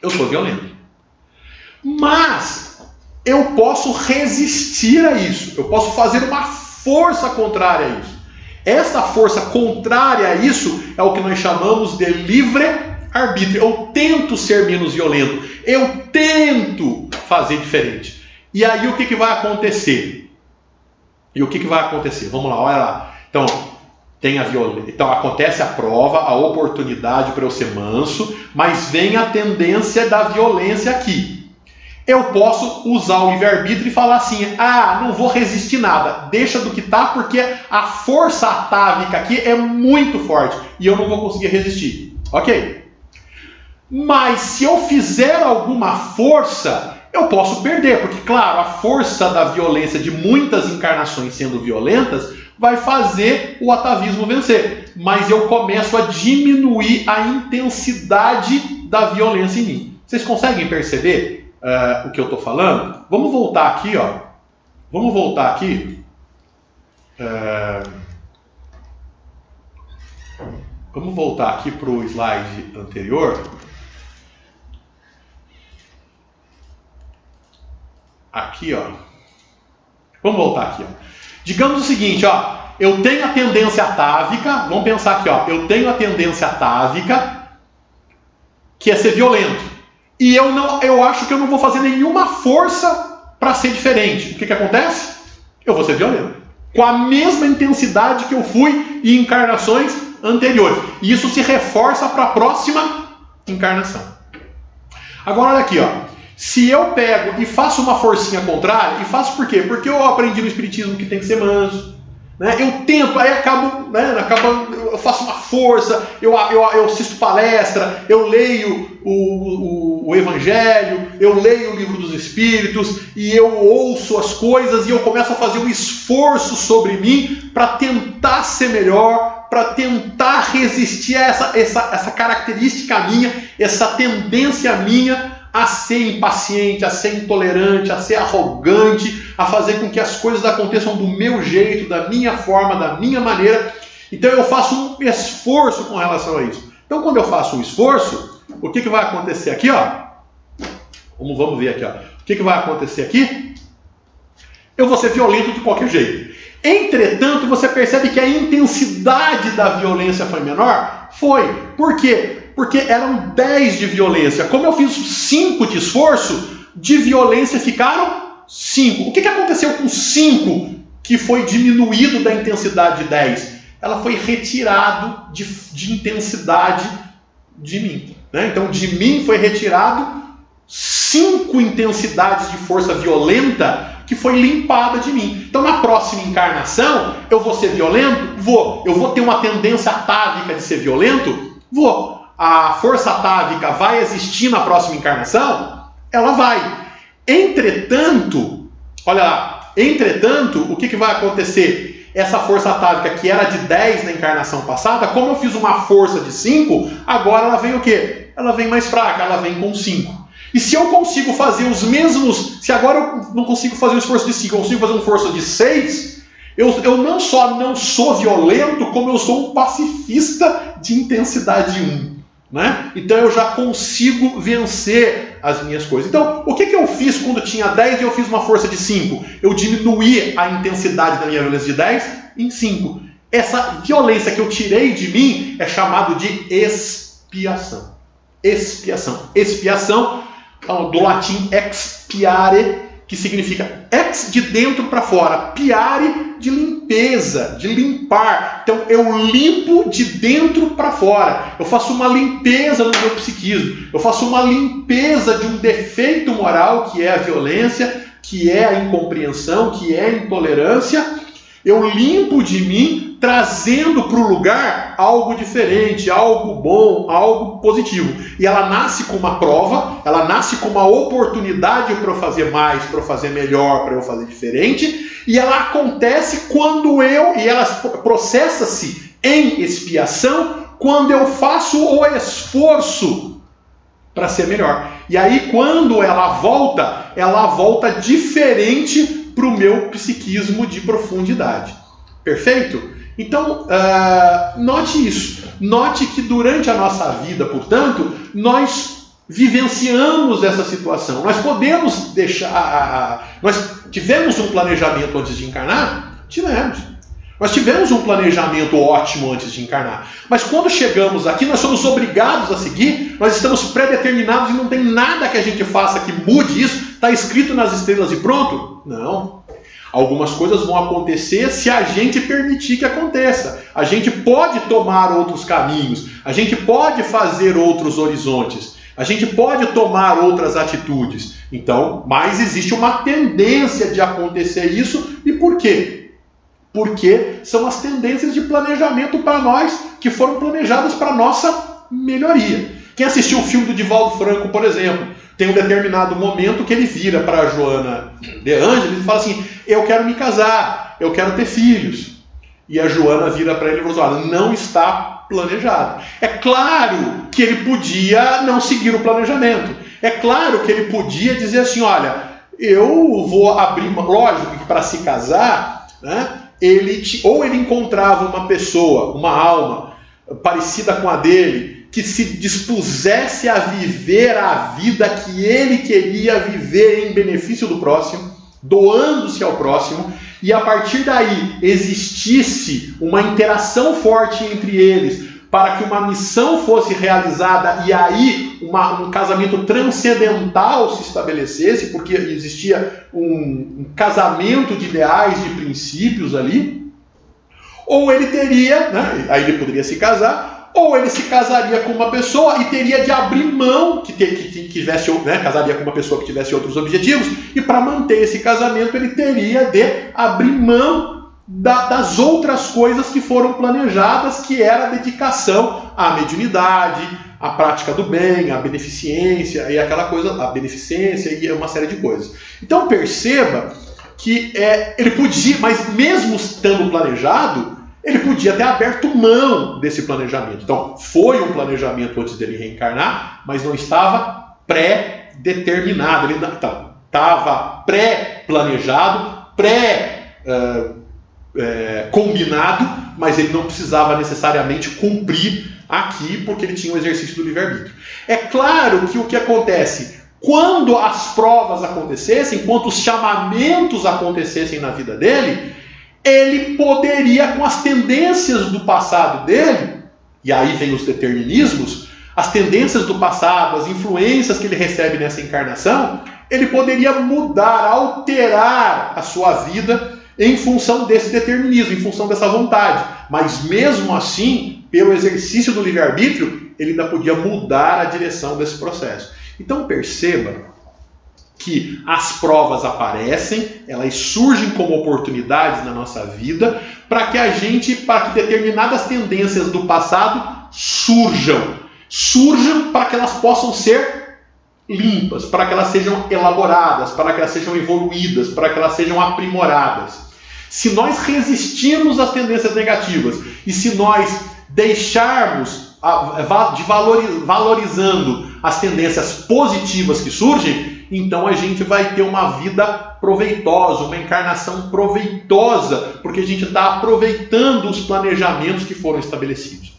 Eu sou violento. Mas eu posso resistir a isso, eu posso fazer uma força contrária a isso. Essa força contrária a isso é o que nós chamamos de livre-arbítrio. Eu tento ser menos violento, eu tento fazer diferente. E aí o que vai acontecer? Vamos lá, olha lá. Então, tem a violência. Então, acontece a prova, a oportunidade para eu ser manso, mas vem a tendência da violência aqui. Eu posso usar o livre-arbítrio e falar assim, ah, não vou resistir nada, deixa do que tá, porque a força atávica aqui é muito forte e eu não vou conseguir resistir. Ok. Mas se eu fizer alguma força, eu posso perder, porque claro, a força da violência de muitas encarnações sendo violentas vai fazer o atavismo vencer. Mas eu começo a diminuir a intensidade da violência em mim. Vocês conseguem perceber o que eu estou falando? Vamos voltar aqui, ó. Vamos voltar aqui. Vamos voltar aqui para o slide anterior. Aqui, ó. Vamos voltar aqui, ó. Digamos o seguinte, ó. Eu tenho a tendência atávica. Vamos pensar aqui, ó. Eu tenho a tendência atávica, que é ser violento. E eu acho que eu não vou fazer nenhuma força para ser diferente. O que acontece? Eu vou ser violento. Com a mesma intensidade que eu fui em encarnações anteriores. E isso se reforça para a próxima encarnação. Agora, olha aqui, ó. Se eu pego e faço uma forcinha contrária, e faço por quê? Porque eu aprendi no Espiritismo que tem que ser manso. Né? Eu tento, aí eu faço uma força, eu assisto palestra, eu leio o Evangelho, eu leio o Livro dos Espíritos, e eu ouço as coisas, e eu começo a fazer um esforço sobre mim para tentar ser melhor, para tentar resistir a essa característica minha, essa tendência minha a ser impaciente, a ser intolerante, a ser arrogante, a fazer com que as coisas aconteçam do meu jeito, da minha forma, da minha maneira. Então eu faço um esforço com relação a isso. Então quando eu faço um esforço, o que vai acontecer aqui, ó? Vamos ver aqui, ó. O que vai acontecer aqui? Eu vou ser violento de qualquer jeito. Entretanto, você percebe que a intensidade da violência foi menor? Foi. Por quê? Porque eram 10 de violência. Como eu fiz 5 de esforço, de violência ficaram 5. O que aconteceu com 5 que foi diminuído da intensidade de 10? Ela foi retirado de intensidade de mim. Né? Então, de mim foi retirado 5 intensidades de força violenta que foi limpada de mim. Então, na próxima encarnação, eu vou ser violento? Vou. Eu vou ter uma tendência atávica de ser violento? Vou. A força atávica vai existir na próxima encarnação? Ela vai. Entretanto, olha lá, o que vai acontecer? Essa força atávica que era de 10 na encarnação passada, como eu fiz uma força de 5, agora ela vem o quê? Ela vem mais fraca, ela vem com 5. E se eu consigo fazer os mesmos, se agora eu não consigo fazer um esforço de 5, eu consigo fazer um esforço de 6, eu não só não sou violento, como eu sou um pacifista de intensidade 1. Né? Então eu já consigo vencer as minhas coisas. Então, o que eu fiz quando tinha 10 e eu fiz uma força de 5? Eu diminuí a intensidade da minha violência de 10 em 5. Essa violência que eu tirei de mim é chamado de expiação. Expiação, do latim expiare, que significa ex de dentro para fora, piare de limpeza, de limpar. Então eu limpo de dentro para fora. Eu faço uma limpeza no meu psiquismo. Eu faço uma limpeza de um defeito moral que é a violência, que é a incompreensão, que é a intolerância. Eu limpo de mim, trazendo para o lugar algo diferente, algo bom, algo positivo. E ela nasce com uma prova, ela nasce com uma oportunidade para eu fazer mais, para eu fazer melhor, para eu fazer diferente. E ela acontece quando e ela processa-se em expiação, quando eu faço o esforço para ser melhor. E aí quando ela volta diferente para o meu psiquismo de profundidade. Perfeito? Então, note isso. Note que durante a nossa vida, portanto, nós vivenciamos essa situação. Nós podemos deixar... Nós tivemos um planejamento antes de encarnar? Tivemos. Nós tivemos um planejamento ótimo antes de encarnar. Mas quando chegamos aqui, nós somos obrigados a seguir, nós estamos predeterminados e não tem nada que a gente faça que mude isso. Está escrito nas estrelas e pronto? Não. Algumas coisas vão acontecer se a gente permitir que aconteça. A gente pode tomar outros caminhos. A gente pode fazer outros horizontes. A gente pode tomar outras atitudes. Então, mas existe uma tendência de acontecer isso. E por quê? Porque são as tendências de planejamento para nós, que foram planejadas para a nossa melhoria. Quem assistiu o filme do Divaldo Franco, por exemplo, tem um determinado momento que ele vira para a Joana de Ângeles e fala assim: eu quero me casar, eu quero ter filhos. E a Joana vira para ele e fala assim: olha, não está planejado. É claro que ele podia não seguir o planejamento. É claro que ele podia dizer assim: olha, eu vou abrir... Lógico que para se casar, né, ou ele encontrava uma pessoa, uma alma parecida com a dele, que se dispusesse a viver a vida que ele queria viver em benefício do próximo, doando-se ao próximo, e a partir daí existisse uma interação forte entre eles para que uma missão fosse realizada e aí um casamento transcendental se estabelecesse, porque existia um casamento de ideais, de princípios ali, ou ele teria, né, aí ele poderia se casar, ou ele se casaria com uma pessoa e teria de abrir mão, que tivesse, né, casaria com uma pessoa que tivesse outros objetivos, e para manter esse casamento ele teria de abrir mão das outras coisas que foram planejadas, que era a dedicação à mediunidade, à prática do bem, à beneficência, e aquela coisa, a beneficência e uma série de coisas. Então perceba que ele podia, mas mesmo estando planejado, ele podia ter aberto mão desse planejamento. Então, foi um planejamento antes dele reencarnar, mas não estava pré-determinado. Ele estava pré-planejado, combinado, mas ele não precisava necessariamente cumprir aqui, porque ele tinha o exercício do livre-arbítrio. É claro que o que acontece quando as provas acontecessem, quando os chamamentos acontecessem na vida dele, ele poderia, com as tendências do passado dele, e aí vem os determinismos, as tendências do passado, as influências que ele recebe nessa encarnação, ele poderia mudar, alterar a sua vida em função desse determinismo, em função dessa vontade. Mas mesmo assim, pelo exercício do livre-arbítrio, ele ainda podia mudar a direção desse processo. Então perceba que as provas aparecem, elas surgem como oportunidades na nossa vida para que determinadas tendências do passado surjam para que elas possam ser limpas, para que elas sejam elaboradas, para que elas sejam evoluídas, para que elas sejam aprimoradas. Se nós resistirmos às tendências negativas e se nós deixarmos valorizando as tendências positivas que surgem, então a gente vai ter uma vida proveitosa, uma encarnação proveitosa, porque a gente está aproveitando os planejamentos que foram estabelecidos.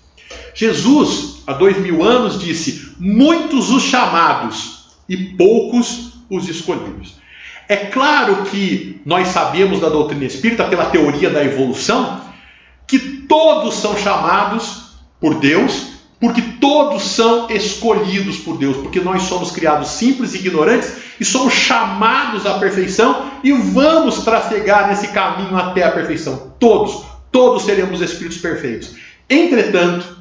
Jesus, há 2000 anos, disse: muitos os chamados e poucos os escolhidos. É claro que nós sabemos da doutrina espírita, pela teoria da evolução, que todos são chamados por Deus, porque todos são escolhidos por Deus, porque nós somos criados simples e ignorantes e somos chamados à perfeição e vamos trafegar nesse caminho até a perfeição. Todos seremos espíritos perfeitos. Entretanto,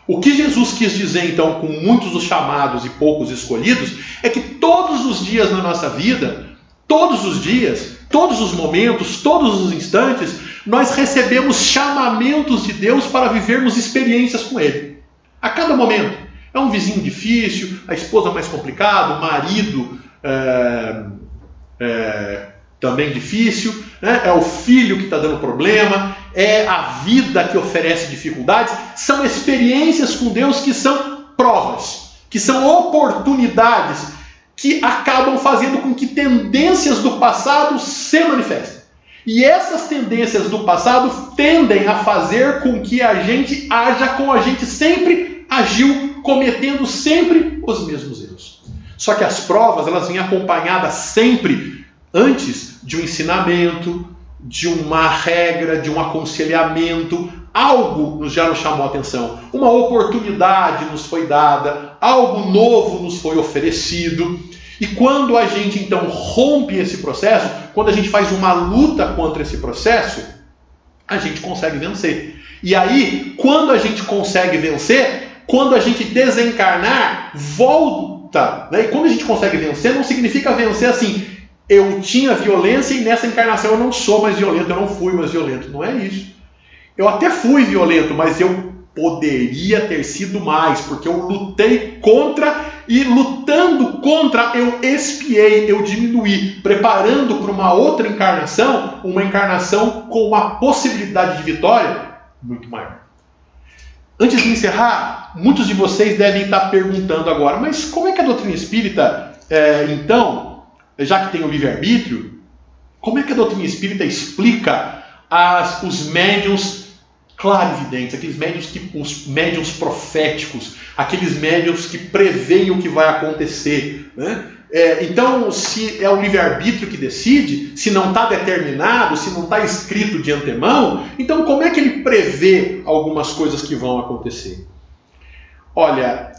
o que Jesus quis dizer então com muitos os chamados e poucos escolhidos é que todos os dias na nossa vida, todos os dias, todos os momentos, todos os instantes, nós recebemos chamamentos de Deus para vivermos experiências com Ele. A cada momento. É um vizinho difícil, a esposa mais complicada, o marido também difícil, né? É o filho que está dando problema, é a vida que oferece dificuldades. São experiências com Deus que são provas, que são oportunidades que acabam fazendo com que tendências do passado se manifestem. E essas tendências do passado tendem a fazer com que a gente haja como a gente sempre agiu, cometendo sempre os mesmos erros. Só que as provas, elas vêm acompanhadas sempre antes de um ensinamento, de uma regra, de um aconselhamento. Algo já nos chamou a atenção, uma oportunidade nos foi dada, algo novo nos foi oferecido. E quando a gente então rompe esse processo, quando a gente faz uma luta contra esse processo, a gente consegue vencer. E aí, quando a gente consegue vencer, quando a gente desencarnar, volta. Né? E quando a gente consegue vencer, não significa vencer assim, eu tinha violência e nessa encarnação eu não sou mais violento, eu não fui mais violento. Não é isso. Eu até fui violento, mas eu poderia ter sido mais, porque eu lutei contra, e lutando contra eu expiei, eu diminuí, preparando para uma outra encarnação, uma encarnação com uma possibilidade de vitória muito maior. Antes de encerrar, muitos de vocês devem estar perguntando agora, mas como é que a doutrina espírita, então, já que tem o livre-arbítrio, como é que a doutrina espírita explica os médiuns clarividentes, os médiuns proféticos, aqueles médiuns que preveem o que vai acontecer, né? Então, se é o livre-arbítrio que decide, se não está determinado, se não está escrito de antemão, então como é que ele prevê algumas coisas que vão acontecer? Olha,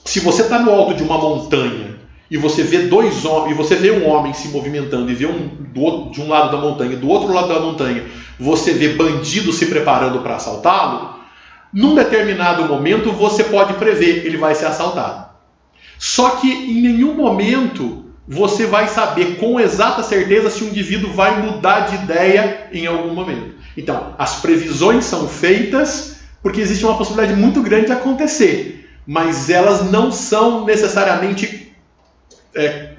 se você está no alto de uma montanha e você vê dois homens, e você vê um homem se movimentando e vê de um lado da montanha e do outro lado da montanha, você vê bandidos se preparando para assaltá-lo, num determinado momento você pode prever, ele vai ser assaltado. Só que em nenhum momento você vai saber com exata certeza se o indivíduo vai mudar de ideia em algum momento. Então, as previsões são feitas porque existe uma possibilidade muito grande de acontecer, mas elas não são necessariamente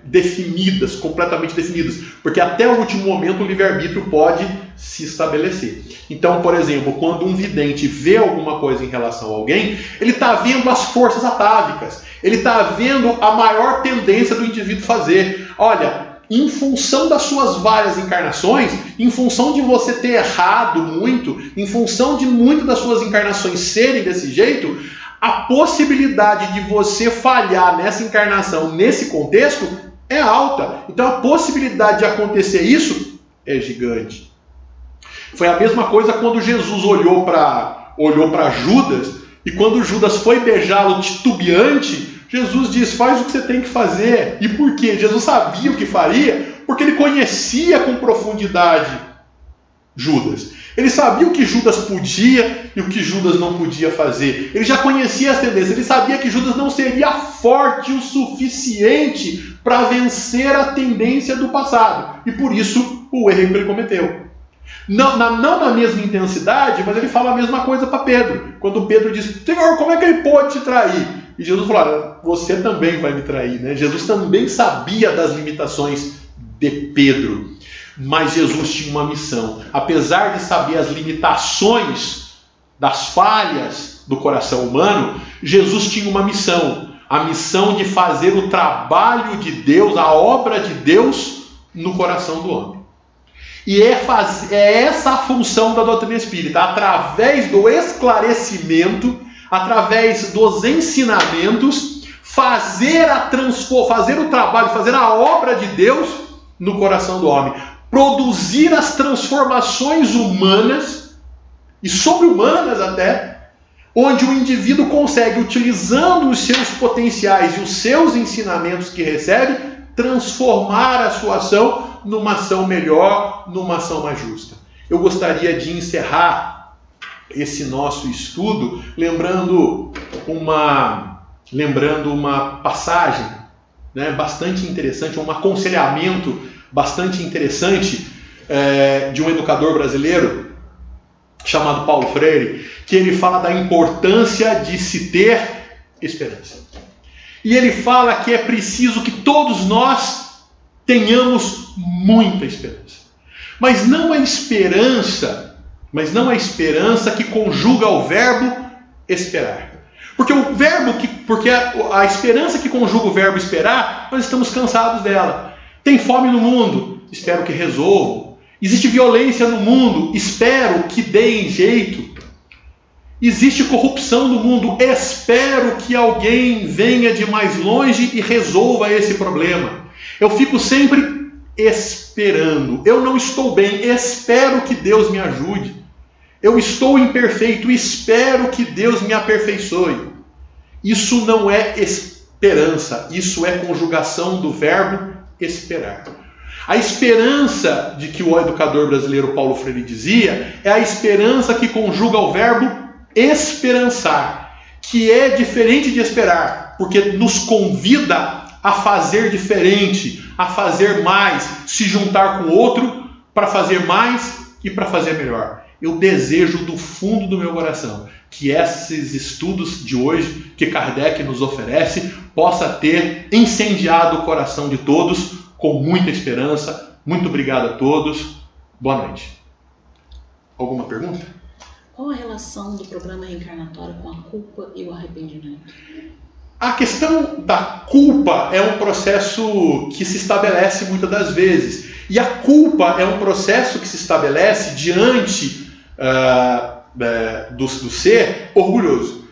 definidas, completamente definidas, porque até o último momento o livre-arbítrio pode se estabelecer. Então, por exemplo, quando um vidente vê alguma coisa em relação a alguém, ele está vendo as forças atávicas, ele está vendo a maior tendência do indivíduo fazer. Olha, em função das suas várias encarnações, em função de você ter errado muito, em função de muitas das suas encarnações serem desse jeito, a possibilidade de você falhar nessa encarnação, nesse contexto, é alta. Então a possibilidade de acontecer isso é gigante. Foi a mesma coisa quando Jesus olhou para Judas, e quando Judas foi beijá-lo titubeante, Jesus diz, faz o que você tem que fazer. E por quê? Jesus sabia o que faria, porque ele conhecia com profundidade Judas. Ele sabia o que Judas podia e o que Judas não podia fazer. Ele já conhecia as tendências. Ele sabia que Judas não seria forte o suficiente para vencer a tendência do passado. E por isso o erro que ele cometeu. Não na mesma intensidade, mas ele fala a mesma coisa para Pedro. Quando Pedro diz, Senhor, como é que ele pode te trair? E Jesus falou, você também vai me trair, né? Jesus também sabia das limitações de Pedro. Mas Jesus tinha uma missão. Apesar de saber as limitações das falhas do coração humano, Jesus tinha uma missão. A missão de fazer o trabalho de Deus, a obra de Deus no coração do homem. E é essa a função da doutrina espírita. Através do esclarecimento, através dos ensinamentos, fazer o trabalho, fazer a obra de Deus no coração do homem. Produzir as transformações humanas, e sobre-humanas até, onde o indivíduo consegue, utilizando os seus potenciais e os seus ensinamentos que recebe, transformar a sua ação numa ação melhor, numa ação mais justa. Eu gostaria de encerrar esse nosso estudo lembrando uma passagem, né, bastante interessante, um aconselhamento bastante interessante de um educador brasileiro chamado Paulo Freire, que ele fala da importância de se ter esperança. E ele fala que é preciso que todos nós tenhamos muita esperança. Mas não a esperança que conjuga o verbo esperar. Porque a esperança que conjuga o verbo esperar, nós estamos cansados dela. Tem fome no mundo? Espero que resolvam. Existe violência no mundo? Espero que deem jeito. Existe corrupção no mundo? Espero que alguém venha de mais longe e resolva esse problema. Eu fico sempre esperando. Eu não estou bem, espero que Deus me ajude. Eu estou imperfeito, espero que Deus me aperfeiçoe. Isso não é esperança, isso é conjugação do verbo esperar. A esperança de que o educador brasileiro Paulo Freire dizia é a esperança que conjuga o verbo esperançar, que é diferente de esperar, porque nos convida a fazer diferente, a fazer mais, se juntar com o outro para fazer mais e para fazer melhor. Eu desejo do fundo do meu coração que esses estudos de hoje que Kardec nos oferece possa ter incendiado o coração de todos com muita esperança. Muito obrigado a todos. Boa noite. Alguma pergunta? Qual a relação do programa reencarnatório com a culpa e o arrependimento? A questão da culpa é um processo que se estabelece muitas das vezes. E a culpa é um processo que se estabelece diante do ser orgulhoso.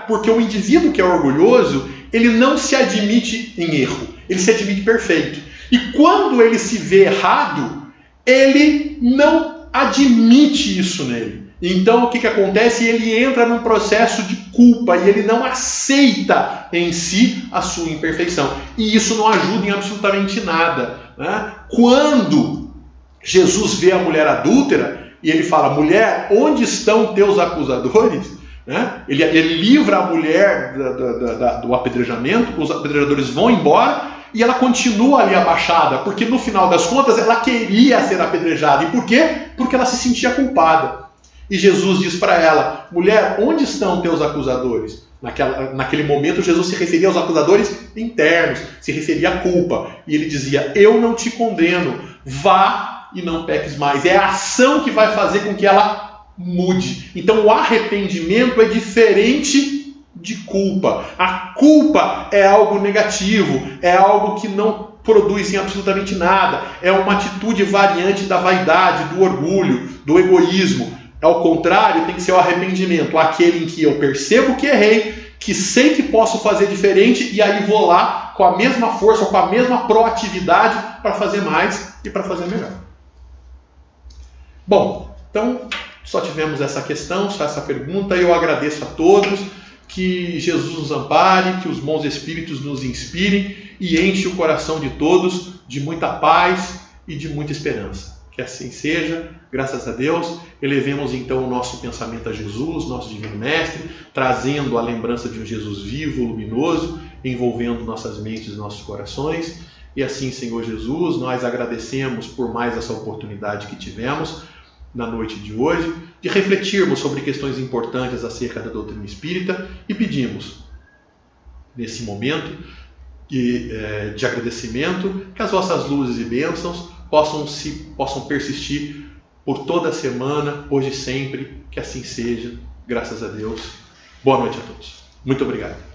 Porque o indivíduo que é orgulhoso, ele não se admite em erro, ele se admite perfeito. E quando ele se vê errado, ele não admite isso nele. Então o que acontece? Ele entra num processo de culpa e ele não aceita em si a sua imperfeição. E isso não ajuda em absolutamente nada, né? Quando Jesus vê a mulher adúltera e ele fala: mulher, onde estão teus acusadores? Né? Ele livra a mulher do apedrejamento, os apedrejadores vão embora e ela continua ali abaixada, porque no final das contas ela queria ser apedrejada. E por quê? Porque ela se sentia culpada. E Jesus diz para ela: mulher, onde estão teus acusadores? Naquele momento Jesus se referia aos acusadores internos, se referia à culpa. E ele dizia: eu não te condeno, vá e não peques mais. É a ação que vai fazer com que ela mude. Então o arrependimento é diferente de culpa. A culpa é algo negativo, é algo que não produz em absolutamente nada. É uma atitude variante da vaidade, do orgulho, do egoísmo. Ao contrário, tem que ser o arrependimento, aquele em que eu percebo que errei, que sei que posso fazer diferente e aí vou lá com a mesma força, com a mesma proatividade para fazer mais e para fazer melhor. Bom, então só tivemos essa questão, só essa pergunta. Eu agradeço a todos, que Jesus nos ampare, que os bons espíritos nos inspirem e enche o coração de todos de muita paz e de muita esperança. Que assim seja, graças a Deus. Elevemos então o nosso pensamento a Jesus, nosso Divino Mestre, trazendo a lembrança de um Jesus vivo, luminoso, envolvendo nossas mentes e nossos corações. E assim, Senhor Jesus, nós agradecemos por mais essa oportunidade que tivemos na noite de hoje, de refletirmos sobre questões importantes acerca da doutrina espírita e pedimos, nesse momento de agradecimento, que as vossas luzes e bênçãos possam persistir por toda a semana, hoje e sempre, que assim seja, graças a Deus. Boa noite a todos. Muito obrigado.